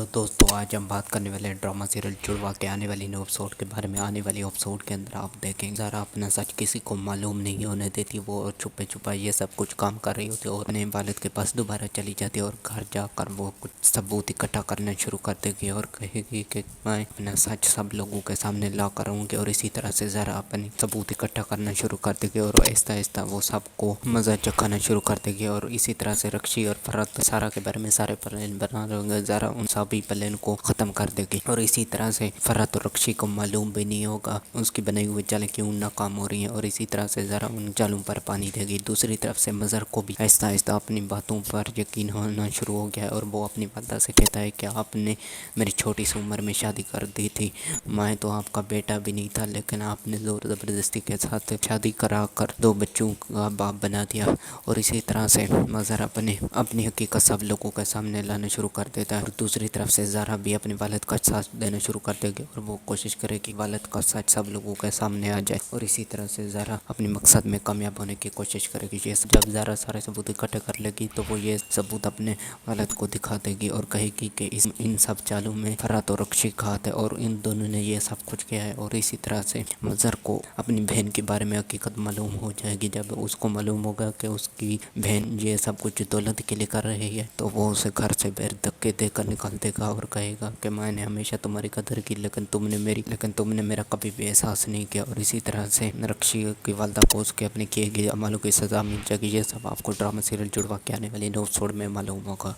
Hello दोस्तों, आज हम बात करने वाले हैं ड्रामा सीरियल जुड़वा के आने वाली न्यू एपिसोड के बारे में। आने वाली एपिसोड के अंदर आप देखेंगे ज़रा अपना सच किसी को मालूम नहीं होने देती वो, और छुपे छुपा ये सब कुछ काम कर रही होती है और अपने वालिद के पास दोबारा चली जाती है और घर जाकर वो कुछ सबूत इकट्ठा करना शुरू कर देगी और कहेगी कि मैं अपना सच सब लोगों के सामने ला कर रहूँगी। और इसी तरह से ज़रा अपनी सबूत इकट्ठा करना शुरू कर देगी और आहिस्ता आहिस्ता वो सबको मज़ा चखाना शुरू कर देगी। और इसी तरह से रक्षी और फरहत सारा के बारे में सारे प्लान बना रहे होंगे, ज़रा उन सभी प्लान को ख़त्म कर देगी। और इसी तरह से फरहत और रक्षी को मालूम भी नहीं होगा उसकी बनाई हुई चालें क्यों नाकाम हो रही हैं, और इसी तरह से ज़रा उन चालों पर पानी देगी। दूसरी तरफ से मज़हर को भी आहिस्ता आहिस्ता अपनी बातों पर यकीन होना शुरू हो गया है और वो अपनी वालदा से कहता है कि आपने मेरी छोटी सी उम्र में शादी कर दी थी, मैं तो आपका बेटा भी नहीं था, लेकिन आपने ज़ोर ज़बरदस्ती के साथ शादी करा कर 2 बच्चों का बाप बना दिया। और इसी तरह से मज़हर अपनी हकीकत सब लोगों के सामने लाना शुरू कर देता है। और दूसरी तरफ से ज़रा भी अपने वालिद का साथ देना शुरू कर देगी और वो कोशिश करे कि वालिद का सच सब लोगों के सामने आ जाए। और इसी तरह से ज़रा अपने मकसद में कामयाब होने की कोशिश करेगी। ये जब ज़रा सारे सबूत इकट्ठे कर लेगी तो वो ये सबूत अपने वालिद को दिखा देगी और कहेगी कि इन सब चालों में फरहत और रक्षी का हाथ है और इन दोनों ने ये सब कुछ किया है। और इसी तरह से मज़हर को अपनी बहन के बारे में हकीकत मालूम हो जाएगी। जब उसको मालूम होगा कि उसकी बहन ये सब कुछ दौलत के लिए कर रही है तो वो उसे घर से बाहर धक्के देकर निकाल देगा और कहेगा कि मैंने हमेशा तुम्हारी कदर की, लेकिन तुमने मेरा कभी भी एहसास नहीं किया। और इसी तरह से रक्षी की वालदा को उसके अपने किए गए अमलों की सज़ा मिल जाएगी। ये सब आपको ड्रामा सीरियल जुड़वा के आने वाली 9 एपिसोड में मालूम होगा।